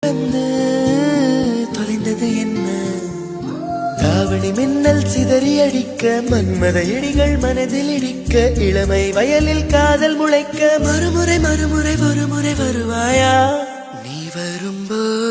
வந்து தொலைந்தது என்ன? தாவணி மின்னல் சிதறி அடிக்க, மன்மத இடிகள் மனதில் இடிக்க, இளமை வயலில் காதல் முளைக்க, மறுமுறை மறுமுறை ஒருமுறை வருவாயா? நீ வரும்போது